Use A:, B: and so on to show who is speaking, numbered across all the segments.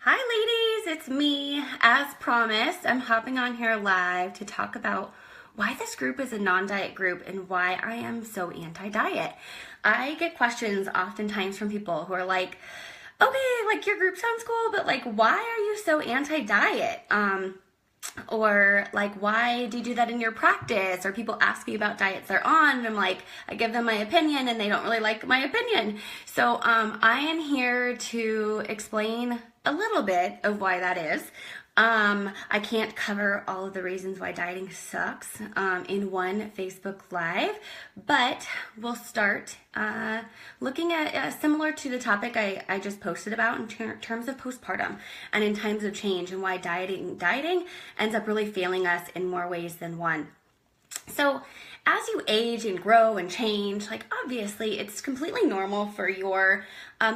A: Hi ladies, it's me. As promised, I'm hopping on here live to talk about why this group is a non-diet group and why I am so anti-diet. I get questions oftentimes from people who are like, okay, like your group sounds cool, but like why are you so anti-diet? Or like, why do you do that in your practice? Or people ask me about diets they're on, and I'm like, I give them my opinion and they don't really like my opinion. So I am here to explain a little bit of why that is. I can't cover all of the reasons why dieting sucks in one Facebook Live, but we'll start looking at similar to the topic I just posted about in terms of postpartum and in times of change and why dieting ends up really failing us in more ways than one. So as you age and grow and change, like obviously it's completely normal for your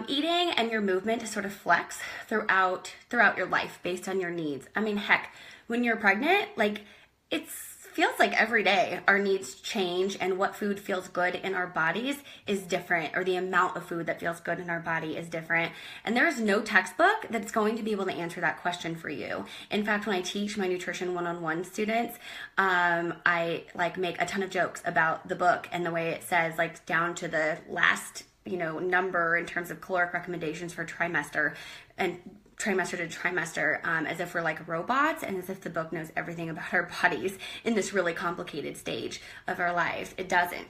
A: eating and your movement to sort of flex throughout your life based on your needs. I mean, heck, when you're pregnant, like it feels like every day our needs change and what food feels good in our bodies is different, or the amount of food that feels good in our body is different. And there's no textbook that's going to be able to answer that question for you. In fact, when I teach my nutrition one-on-one students, I like make a ton of jokes about the book and the way it says like down to the last, number in terms of caloric recommendations for trimester and trimester to trimester, as if we're like robots and as if the book knows everything about our bodies in this really complicated stage of our lives. It doesn't.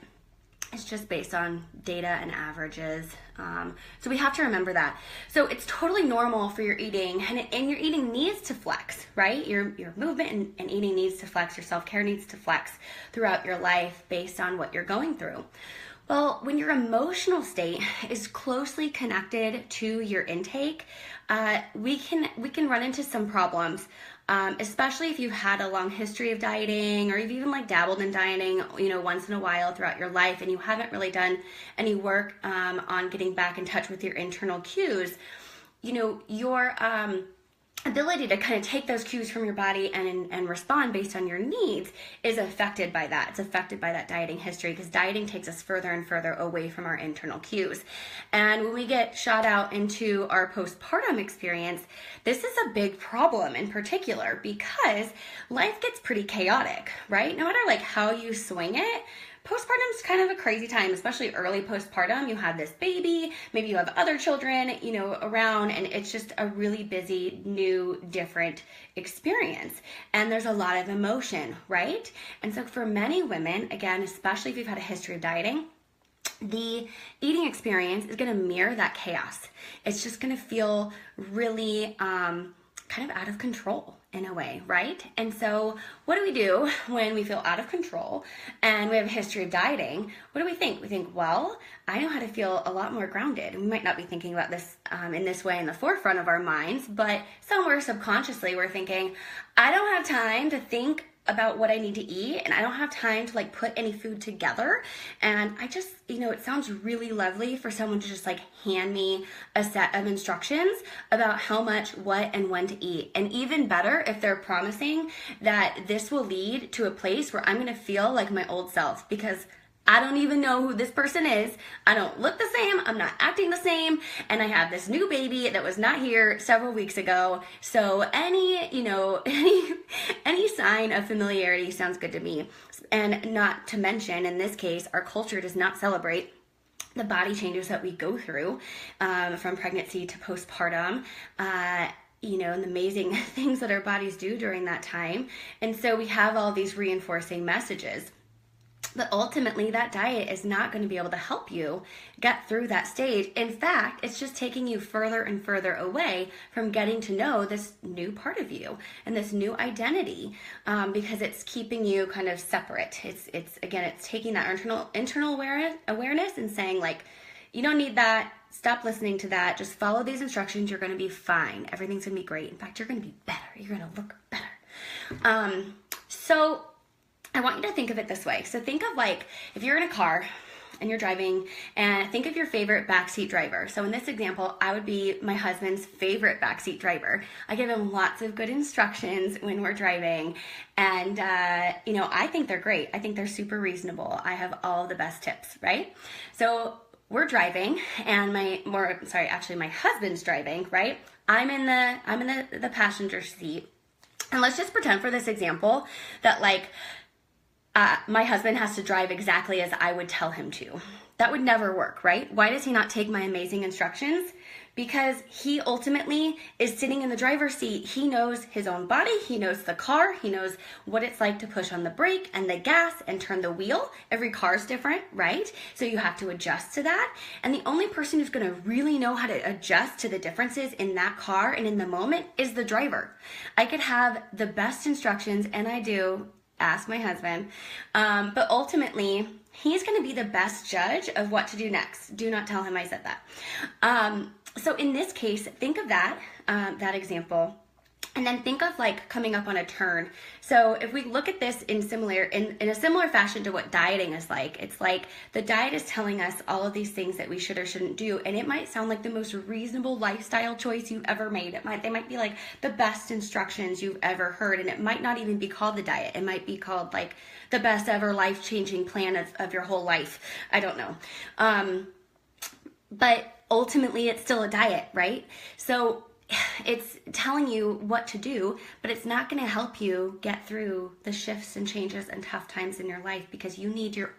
A: It's just based on data and averages. So we have to remember that. So it's totally normal for your eating, and your eating needs to flex, right? Your movement and eating needs to flex, your self-care needs to flex throughout your life based on what you're going through. Well, when your emotional state is closely connected to your intake, we can run into some problems, especially if you've had a long history of dieting, or you've even like dabbled in dieting, once in a while throughout your life, and you haven't really done any work on getting back in touch with your internal cues. Your ability to kind of take those cues from your body and respond based on your needs is affected by that. It's affected by that dieting history, because dieting takes us further and further away from our internal cues. And when we get shot out into our postpartum experience, this is a big problem in particular, because life gets pretty chaotic, right? No matter like how you swing it, postpartum is kind of a crazy time, especially early postpartum. You have this baby, maybe you have other children, around, and it's just a really busy, new, different experience. And there's a lot of emotion, right? And so for many women, again, especially if you've had a history of dieting, the eating experience is going to mirror that chaos. It's just going to feel really kind of out of control in a way, right? And so what do we do when we feel out of control and we have a history of dieting? What do we think? We think, well, I know how to feel a lot more grounded. We might not be thinking about this in this way in the forefront of our minds, but somewhere subconsciously we're thinking, I don't have time to think about what I need to eat, and I don't have time to like put any food together. And I just, it sounds really lovely for someone to just like hand me a set of instructions about how much, what, and when to eat. And even better if they're promising that this will lead to a place where I'm gonna feel like my old self, because I don't even know who this person is. I don't look the same. I'm not acting the same. And I have this new baby that was not here several weeks ago. So any sign of familiarity sounds good to me. And not to mention, in this case, our culture does not celebrate the body changes that we go through from pregnancy to postpartum. And the amazing things that our bodies do during that time. And so we have all these reinforcing messages. But ultimately, that diet is not going to be able to help you get through that stage. In fact, it's just taking you further and further away from getting to know this new part of you and this new identity, because it's keeping you kind of separate. It's taking that internal awareness and saying like, you don't need that. Stop listening to that. Just follow these instructions. You're going to be fine. Everything's going to be great. In fact, you're going to be better. You're going to look better. So I want you to think of it this way. So think of like, if you're in a car and you're driving, and think of your favorite backseat driver. So in this example, I would be my husband's favorite backseat driver. I give him lots of good instructions when we're driving, and I think they're great. I think they're super reasonable. I have all the best tips, right? So we're driving, and my husband's driving, right? I'm in the passenger seat, and let's just pretend for this example that like my husband has to drive exactly as I would tell him to. That would never work, right? Why does he not take my amazing instructions? Because he ultimately is sitting in the driver's seat. He knows his own body. He knows the car. He knows what it's like to push on the brake and the gas and turn the wheel. Every car is different, right? So you have to adjust to that. And the only person who's going to really know how to adjust to the differences in that car and in the moment is the driver. I could have the best instructions, and I do, ask my husband, but ultimately he's going to be the best judge of what to do next. Do not tell him I said that. So in this case, think of that example, and then think of like coming up on a turn. So if we look at this in a similar fashion to what dieting is like, it's like the diet is telling us all of these things that we should or shouldn't do, and it might sound like the most reasonable lifestyle choice you've ever made. They might be like the best instructions you've ever heard, and it might not even be called the diet. It might be called like the best ever life-changing plan of your whole life. I don't know. But ultimately it's still a diet, right? So it's telling you what to do, but it's not going to help you get through the shifts and changes and tough times in your life, because you need to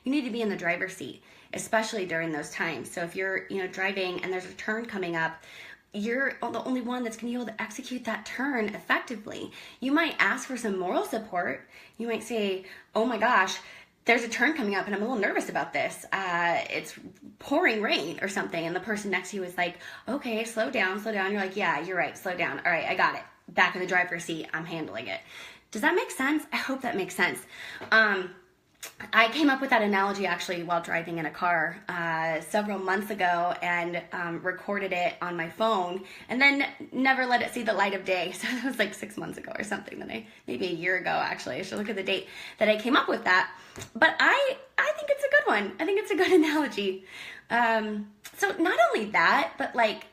A: be in the driver's seat, especially during those times. So if you're, driving and there's a turn coming up, you're the only one that's going to be able to execute that turn effectively. You might ask for some moral support. You might say, oh my gosh, there's a turn coming up and I'm a little nervous about this. It's pouring rain or something. And the person next to you is like, okay, slow down. You're like, yeah, you're right. Slow down. All right, I got it. Back in the driver's seat. I'm handling it. Does that make sense? I hope that makes sense. I came up with that analogy actually while driving in a car several months ago, and recorded it on my phone, and then never let it see the light of day. So it was like 6 months ago or something, maybe a year ago actually. I should look at the date that I came up with that. But I think it's a good one. I think it's a good analogy. So not only that, but like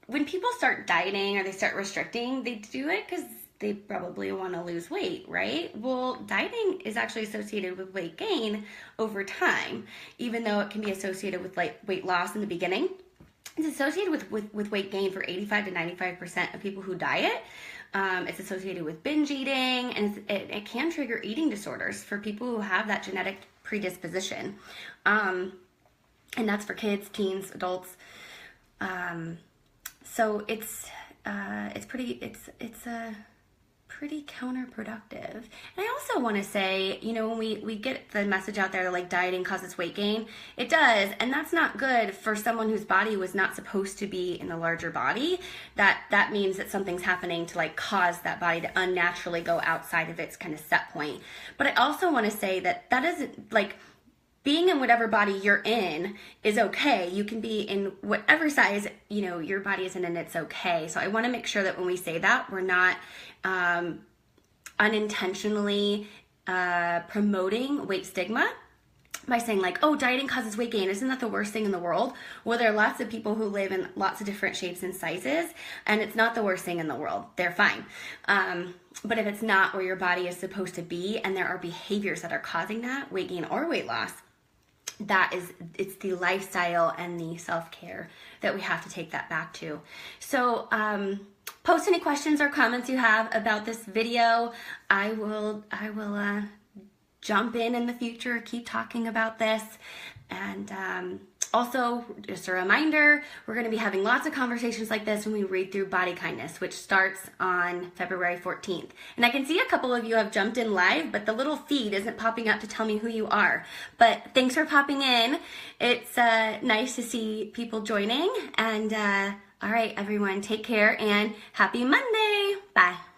A: when people start dieting or they start restricting, they do it because they probably want to lose weight, right? Well, dieting is actually associated with weight gain over time, even though it can be associated with like weight loss in the beginning. It's associated with weight gain for 85 to 95% of people who diet. It's associated with binge eating, and it can trigger eating disorders for people who have that genetic predisposition. And that's for kids, teens, adults. So it's pretty counterproductive. And I also want to say, when we get the message out there like dieting causes weight gain, it does, and that's not good for someone whose body was not supposed to be in a larger body. That means that something's happening to like cause that body to unnaturally go outside of its kind of set point. But I also want to say that isn't like being in whatever body you're in is okay. You can be in whatever size, your body is in, and it's okay. So I want to make sure that when we say that, we're not unintentionally promoting weight stigma by saying like, oh, dieting causes weight gain. Isn't that the worst thing in the world? Well, there are lots of people who live in lots of different shapes and sizes, and it's not the worst thing in the world. They're fine. But if it's not where your body is supposed to be, and there are behaviors that are causing that, weight gain or weight loss, it's the lifestyle and the self-care that we have to take that back to. So post any questions or comments you have about this video. I will jump in the future, keep talking about this. And also, just a reminder, we're going to be having lots of conversations like this when we read through Body Kindness, which starts on February 14th. And I can see a couple of you have jumped in live, but the little feed isn't popping up to tell me who you are. But thanks for popping in. It's nice to see people joining. And all right, everyone, take care and happy Monday. Bye.